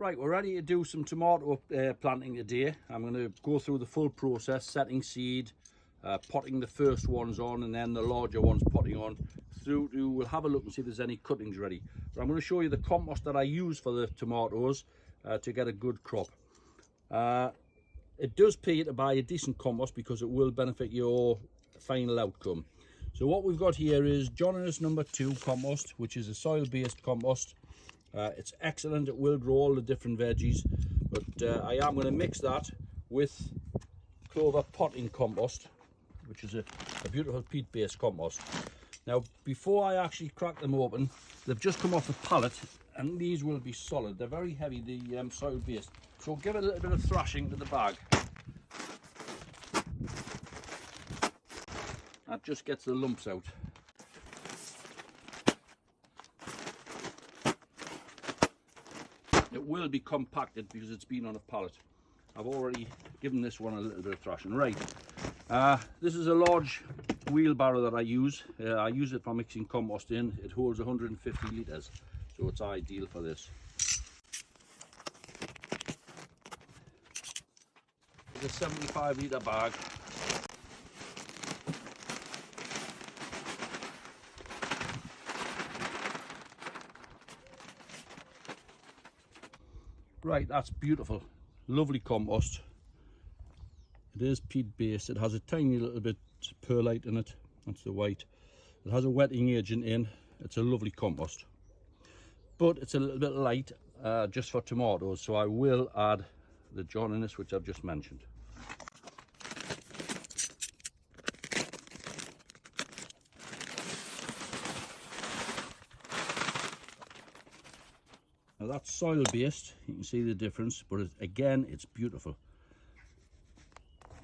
Right, we're ready to do some tomato planting today. I'm going to go through the full process, setting seed, potting the first ones on, and then the larger ones potting on through to, we'll have a look and see if there's any cuttings ready. But I'm going to show you the compost that I use for the tomatoes to get a good crop. It does pay to buy a decent compost because it will benefit your final outcome. So what we've got here is John's number 2 compost, which is a soil-based compost. It's excellent, it will grow all the different veggies, but I am going to mix that with clover potting compost, which is a beautiful peat-based compost. Now, before I actually crack them open, they've just come off the pallet, and these will be solid. They're very heavy, the soil-based. So give it a little bit of thrashing to the bag. That just gets the lumps out. It will be compacted because it's been on a pallet. I've already given this one a little bit of thrashing. Right, this is a large wheelbarrow that I use. I use it for mixing compost in. It holds 150 litres, so it's ideal for this. It's a 75 litre bag. Right, that's beautiful, lovely compost. It is peat based. It has a tiny little bit perlite in it. That's the white. It has a wetting agent in. It's a lovely compost, but it's a little bit light just for tomatoes, so I will add the John's, which I've just mentioned. Now that's soil based, you can see the difference, but again, it's beautiful.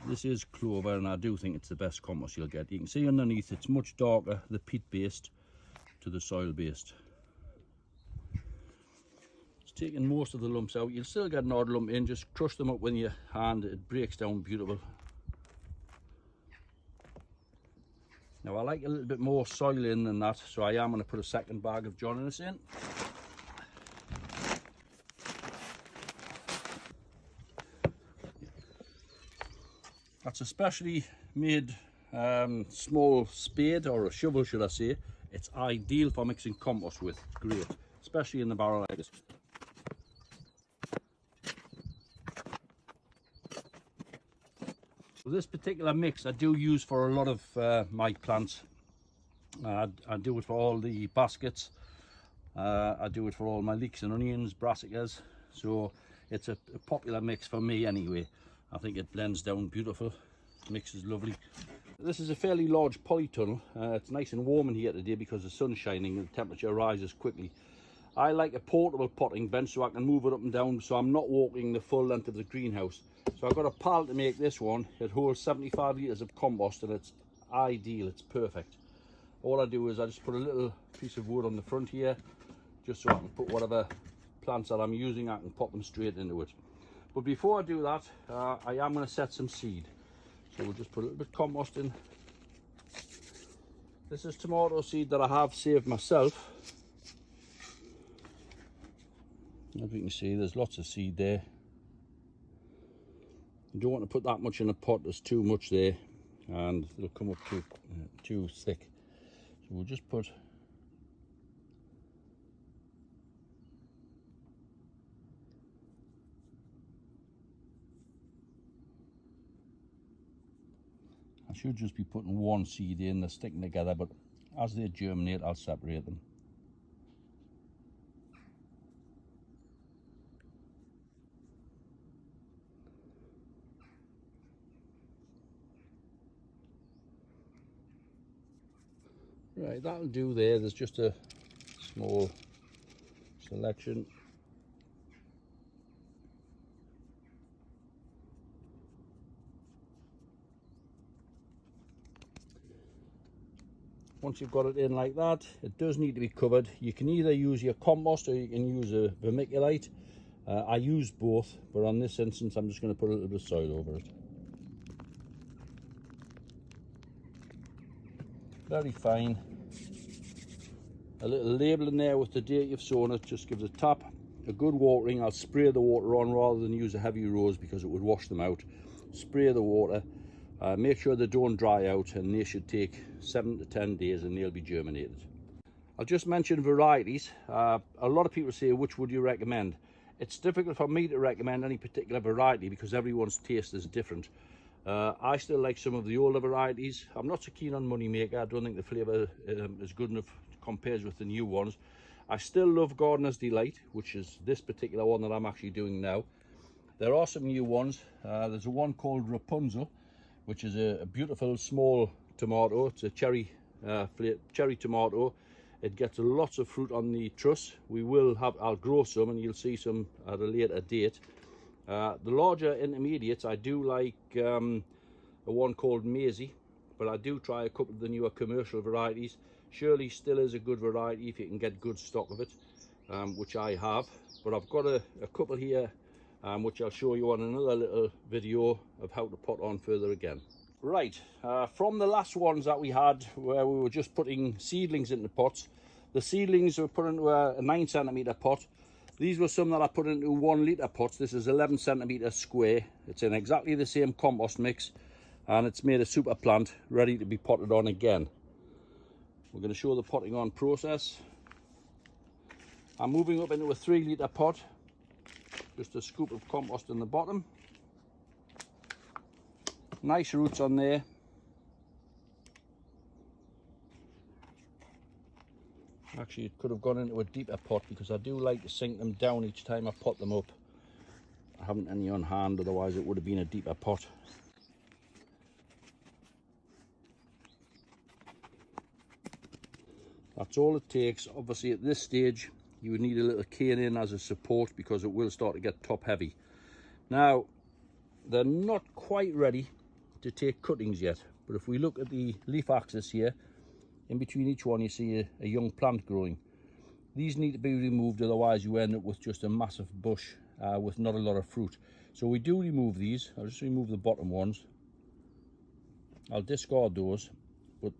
This is clover, and I do think it's the best compost you'll get. You can see underneath it's much darker, the peat based to the soil based. It's taking most of the lumps out. You'll still get an odd lump in, just crush them up with your hand, it breaks down beautiful. Now I like a little bit more soil in than that, so I am going to put a second bag of John's in. That's a specially made small spade, or a shovel should I say. It's ideal for mixing compost with. It's great, especially in the barrel like this. So this particular mix I do use for a lot of my plants. I do it for all the baskets. I do it for all my leeks and onions, brassicas. So it's a popular mix for me anyway. I think it blends down beautiful, mix is lovely. This is a fairly large polytunnel. It's nice and warm in here today because the sun's shining and the temperature rises quickly. I like a portable potting bench so I can move it up and down, so I'm not walking the full length of the greenhouse. So I've got a pallet to make this one. It holds 75 litres of compost, and it's ideal, it's perfect. All I do is I just put a little piece of wood on the front here, just so I can put whatever plants that I'm using, I can pop them straight into it. But before I do that, I am going to set some seed. So we'll just put a little bit of compost in. This is tomato seed that I have saved myself. As you can see, there's lots of seed there. You don't want to put that much in a pot, there's too much there, and it'll come up too thick. So we'll just put I should just be putting one seed in, they're sticking together, but as they germinate I'll separate them. Right, that'll do there. There's just a small selection. Once you've got it in like that, it does need to be covered. You can either use your compost or you can use a vermiculite. I use both, but on this instance I'm just going to put a little bit of soil over it. Very fine. A little label in there with the date you've sown it, just gives a tap. a good watering. I'll spray the water on rather than use a heavy rose because it would wash them out. Spray the water, make sure they don't dry out, and they should take 7 to 10 days and they'll be germinated. I'll just mention varieties. A lot of people say, which would you recommend? It's difficult for me to recommend any particular variety because everyone's taste is different. I still like some of the older varieties. I'm not so keen on Moneymaker. I don't think the flavour is good enough compares with the new ones. I still love Gardener's Delight, which is this particular one that I'm actually doing now. There are some new ones. There's a one called Rapunzel, which is a beautiful small tomato. It's a cherry tomato. It gets lots of fruit on the truss. I'll grow some and you'll see some at a later date. The larger intermediates, I do like a one called Maisie, but I do try a couple of the newer commercial varieties. Shirley still is a good variety if you can get good stock of it, which I have. But I've got a couple here, which I'll show you on another little video of how to pot on further again. Right, from the last ones that we had, where we were just putting seedlings into pots, the seedlings were put into a 9 centimetre pot. These were some that I put into 1 litre pots. This is 11 centimetre square. It's in exactly the same compost mix, and it's made a super plant ready to be potted on again. We're going to show the potting on process. I'm moving up into a 3 litre pot. Just a scoop of compost in the bottom. Nice roots on there. Actually, it could have gone into a deeper pot because I do like to sink them down each time I pot them up. I haven't any on hand, otherwise it would have been a deeper pot. That's all it takes. Obviously at this stage you would need a little cane in as a support because it will start to get top heavy. Now, they're not quite ready to take cuttings yet, but if we look at the leaf axis here, in between each one you see a young plant growing. These need to be removed, otherwise you end up with just a massive bush with not a lot of fruit. So we do remove these. I'll just remove the bottom ones. I'll discard those, but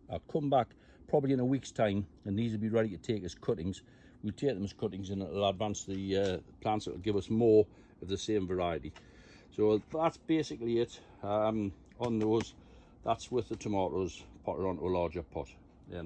I'll come back probably in a week's time and these will be ready to take as cuttings. We'll take them as cuttings and it'll advance the plants. It'll give us more of the same variety. So that's basically it on those. That's with the tomatoes potted onto a larger pot. Yeah.